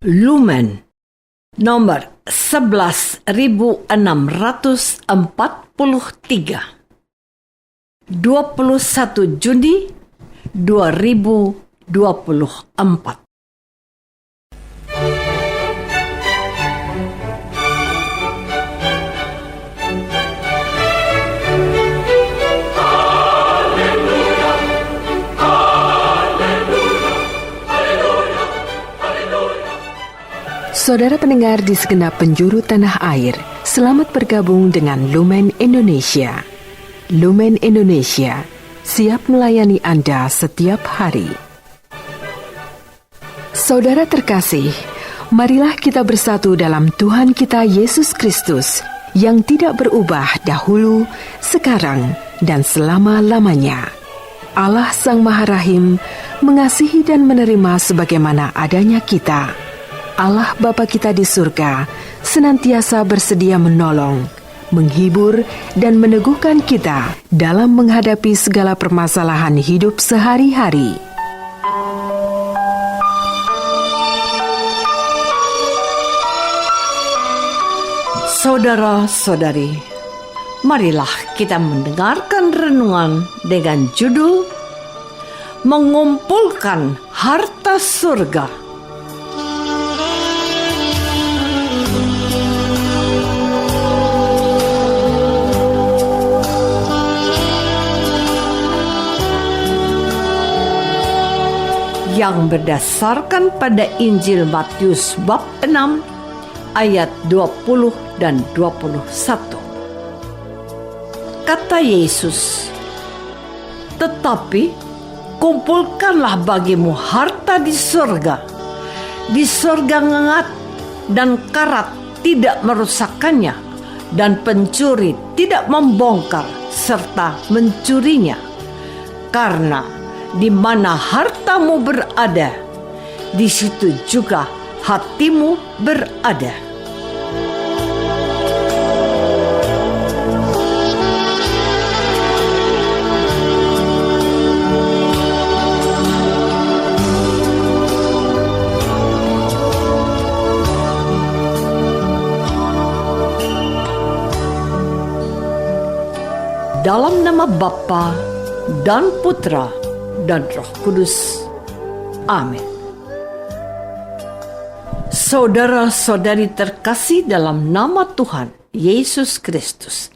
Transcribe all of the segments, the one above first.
Lumen nomor 11.643, 21 Juni 2024. Saudara pendengar di segenap penjuru tanah air, selamat bergabung dengan Lumen Indonesia. Lumen Indonesia, siap melayani Anda setiap hari. Saudara terkasih, marilah kita bersatu dalam Tuhan kita Yesus Kristus yang tidak berubah dahulu, sekarang, dan selama-lamanya. Allah Sang Maha Rahim mengasihi dan menerima sebagaimana adanya kita. Allah Bapa kita di surga senantiasa bersedia menolong, menghibur, dan meneguhkan kita dalam menghadapi segala permasalahan hidup sehari-hari. Saudara-saudari, marilah kita mendengarkan renungan dengan judul Mengumpulkan Harta Surga. Yang berdasarkan pada Injil Matius bab 6 ayat 20 dan 21. Kata Yesus, "Tetapi kumpulkanlah bagimu harta di surga. Di surga ngengat dan karat tidak merusakkannya, dan pencuri tidak membongkar serta mencurinya. Karena di mana hartamu berada, di situ juga hatimu berada." Dalam nama Bapa dan Putra dan Roh Kudus. Amin. Saudara-saudari terkasih dalam nama Tuhan Yesus Kristus.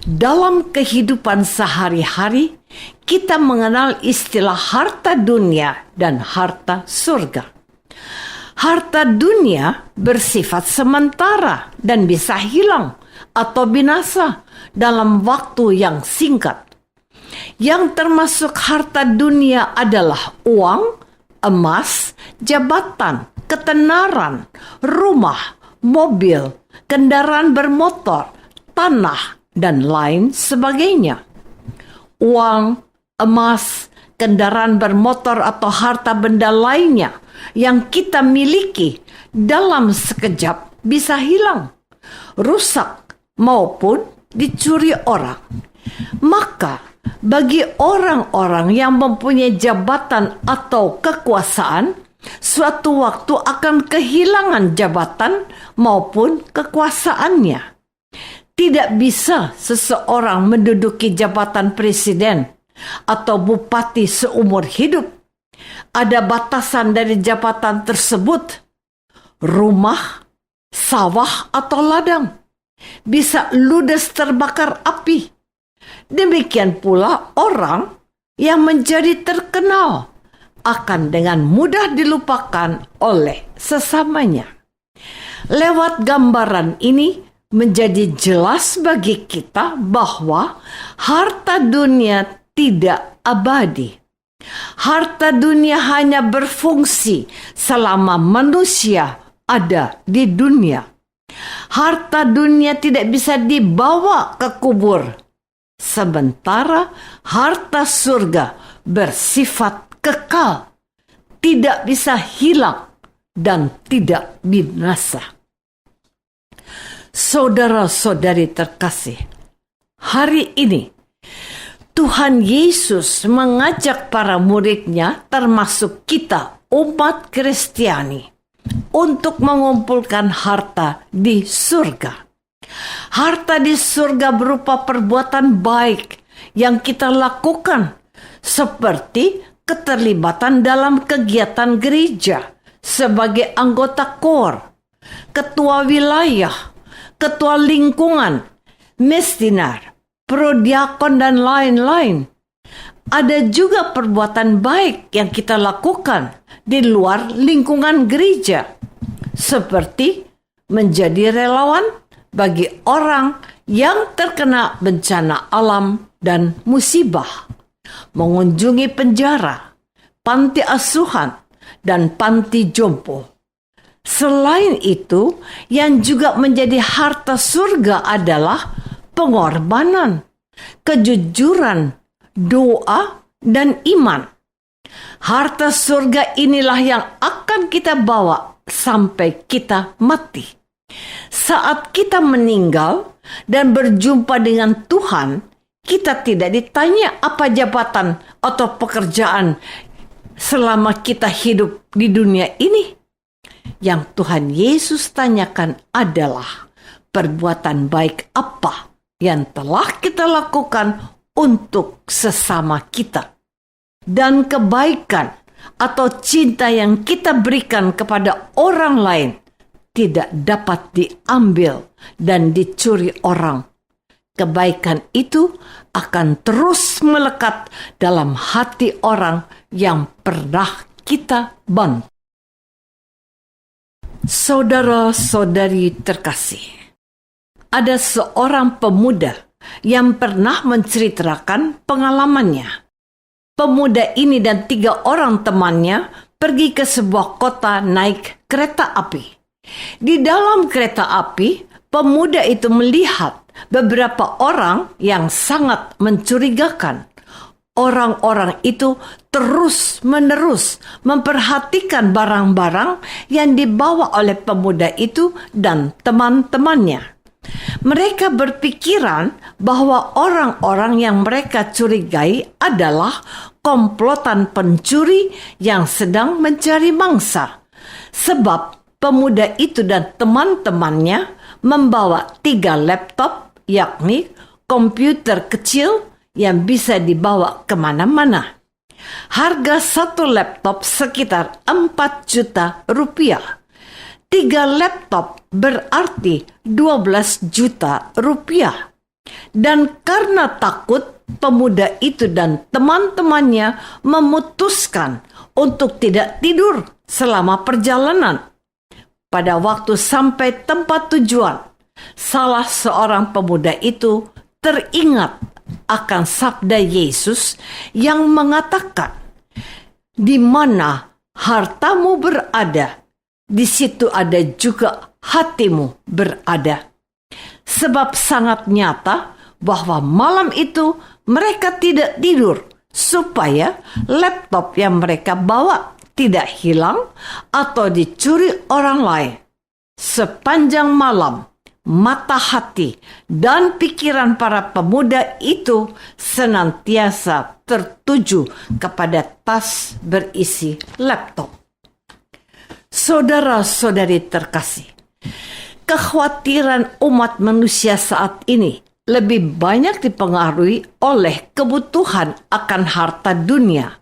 Dalam kehidupan sehari-hari, kita mengenal istilah harta dunia dan harta surga. Harta dunia bersifat sementara dan bisa hilang atau binasa dalam waktu yang singkat. Yang termasuk harta dunia adalah uang, emas, jabatan, ketenaran, rumah, mobil, kendaraan bermotor, tanah, dan lain sebagainya. Uang, emas, kendaraan bermotor atau harta benda lainnya yang kita miliki dalam sekejap bisa hilang, rusak, maupun dicuri orang. Maka bagi orang-orang yang mempunyai jabatan atau kekuasaan, suatu waktu akan kehilangan jabatan maupun kekuasaannya. Tidak bisa seseorang menduduki jabatan presiden atau bupati seumur hidup. Ada batasan dari jabatan tersebut. Rumah, sawah, atau ladang bisa ludes terbakar api. Demikian pula orang yang menjadi terkenal akan dengan mudah dilupakan oleh sesamanya. Lewat gambaran ini menjadi jelas bagi kita bahwa harta dunia tidak abadi. Harta dunia hanya berfungsi selama manusia ada di dunia. Harta dunia tidak bisa dibawa ke kubur. Sementara harta surga bersifat kekal, tidak bisa hilang dan tidak binasa. Saudara-saudari terkasih, hari ini Tuhan Yesus mengajak para murid-Nya, termasuk kita umat Kristiani, untuk mengumpulkan harta di surga. Harta di surga berupa perbuatan baik yang kita lakukan, seperti keterlibatan dalam kegiatan gereja sebagai anggota KOR, ketua wilayah, ketua lingkungan, mestinar, prodiakon, dan lain-lain. Ada juga perbuatan baik yang kita lakukan di luar lingkungan gereja, seperti menjadi relawan bagi orang yang terkena bencana alam dan musibah, mengunjungi penjara, panti asuhan, dan panti jompo. Selain itu, yang juga menjadi harta surga adalah pengorbanan, kejujuran, doa, dan iman. Harta surga inilah yang akan kita bawa sampai kita mati. Saat kita meninggal dan berjumpa dengan Tuhan, kita tidak ditanya apa jabatan atau pekerjaan selama kita hidup di dunia ini. Yang Tuhan Yesus tanyakan adalah perbuatan baik apa yang telah kita lakukan untuk sesama kita. Dan kebaikan atau cinta yang kita berikan kepada orang lain tidak dapat diambil dan dicuri orang. Kebaikan itu akan terus melekat dalam hati orang yang pernah kita bantu. Saudara-saudari terkasih, ada seorang pemuda yang pernah menceritakan pengalamannya. Pemuda ini dan 3 orang temannya pergi ke sebuah kota naik kereta api. Di dalam kereta api, pemuda itu melihat beberapa orang yang sangat mencurigakan. Orang-orang itu terus-menerus memperhatikan barang-barang yang dibawa oleh pemuda itu dan teman-temannya. Mereka berpikiran bahwa orang-orang yang mereka curigai adalah komplotan pencuri yang sedang mencari mangsa. Sebab pemuda itu dan teman-temannya membawa 3 laptop, yakni komputer kecil yang bisa dibawa kemana-mana. Harga 1 laptop sekitar 4 juta rupiah. 3 laptop berarti 12 juta rupiah. Dan karena takut, pemuda itu dan teman-temannya memutuskan untuk tidak tidur selama perjalanan. Pada waktu sampai tempat tujuan, salah seorang pemuda itu teringat akan sabda Yesus yang mengatakan, "Di mana hartamu berada, di situ ada juga hatimu berada." Sebab sangat nyata bahwa malam itu mereka tidak tidur supaya laptop yang mereka bawa tidak hilang atau dicuri orang lain. Sepanjang malam, mata hati dan pikiran para pemuda itu senantiasa tertuju kepada tas berisi laptop. Saudara-saudari terkasih, kekhawatiran umat manusia saat ini lebih banyak dipengaruhi oleh kebutuhan akan harta dunia.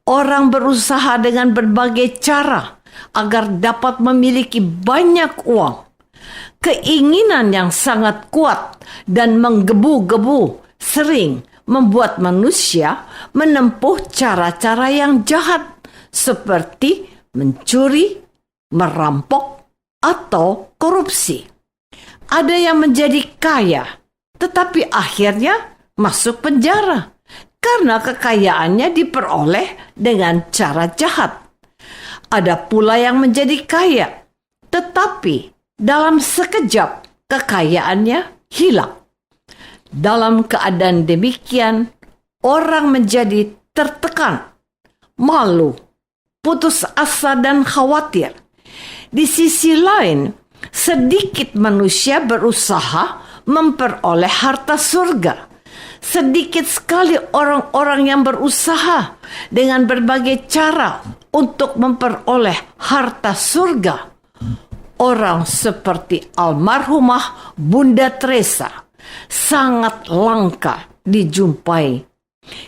Orang berusaha dengan berbagai cara agar dapat memiliki banyak uang. Keinginan yang sangat kuat dan menggebu-gebu sering membuat manusia menempuh cara-cara yang jahat seperti mencuri, merampok, atau korupsi. Ada yang menjadi kaya, tetapi akhirnya masuk penjara karena kekayaannya diperoleh dengan cara jahat. Ada pula yang menjadi kaya, tetapi dalam sekejap kekayaannya hilang. Dalam keadaan demikian, orang menjadi tertekan, malu, putus asa, dan khawatir. Di sisi lain, sedikit manusia berusaha memperoleh harta surga, sedikit sekali orang-orang yang berusaha dengan berbagai cara untuk memperoleh harta surga. Orang seperti almarhumah Bunda Teresa sangat langka dijumpai.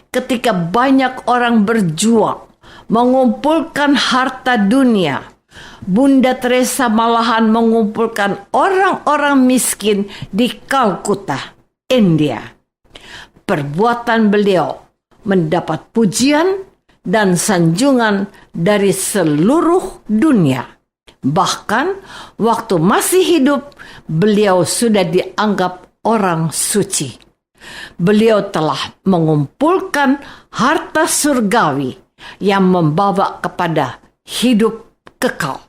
Ketika banyak orang berjuang mengumpulkan harta dunia, Bunda Teresa malahan mengumpulkan orang-orang miskin di Kalkuta, India. Perbuatan beliau mendapat pujian dan sanjungan dari seluruh dunia. Bahkan waktu masih hidup, beliau sudah dianggap orang suci. Beliau telah mengumpulkan harta surgawi yang membawa kepada hidup kekal.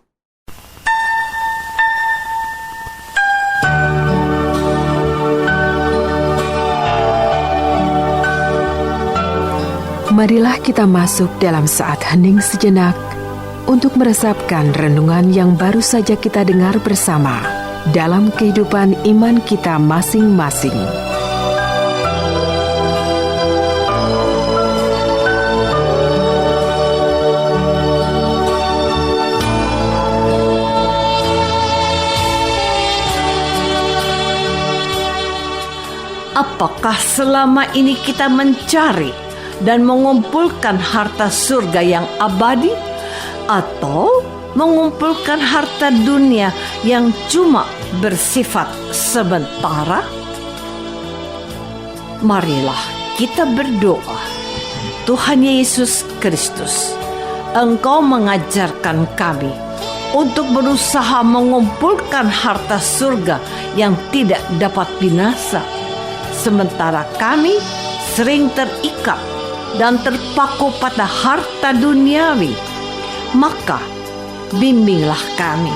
Marilah kita masuk dalam saat hening sejenak untuk meresapkan renungan yang baru saja kita dengar bersama dalam kehidupan iman kita masing-masing. Apakah selama ini kita mencari dan mengumpulkan harta surga yang abadi, atau mengumpulkan harta dunia yang cuma bersifat sementara? Marilah kita berdoa. Tuhan Yesus Kristus, Engkau mengajarkan kami untuk berusaha mengumpulkan harta surga yang tidak dapat binasa, sementara kami sering terikat dan terpaku pada harta duniawi. Maka bimbinglah kami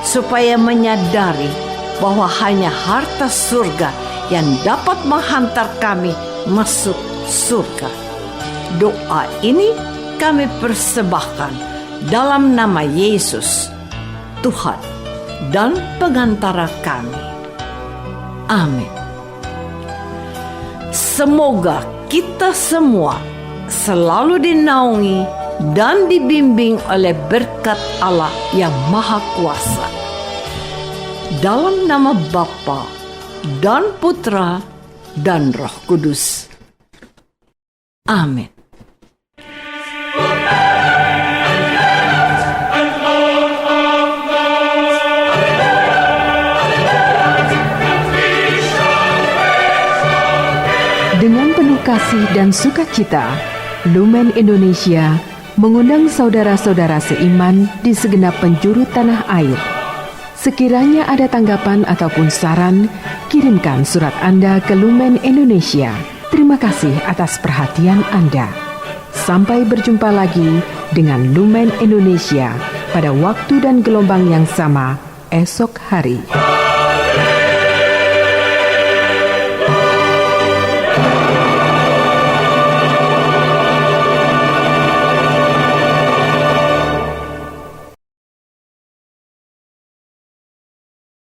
supaya menyadari bahwa hanya harta surga yang dapat menghantar kami masuk surga. Doa ini kami persembahkan dalam nama Yesus, Tuhan dan pengantara kami. Amin. Semoga kita semua selalu dinaungi dan dibimbing oleh berkat Allah yang Maha Kuasa. Dalam nama Bapa dan Putra dan Roh Kudus. Amin. Dengan penuh kasih dan sukacita, Lumen Indonesia mengundang saudara-saudara seiman di segenap penjuru tanah air. Sekiranya ada tanggapan ataupun saran, kirimkan surat Anda ke Lumen Indonesia. Terima kasih atas perhatian Anda. Sampai berjumpa lagi dengan Lumen Indonesia pada waktu dan gelombang yang sama esok hari.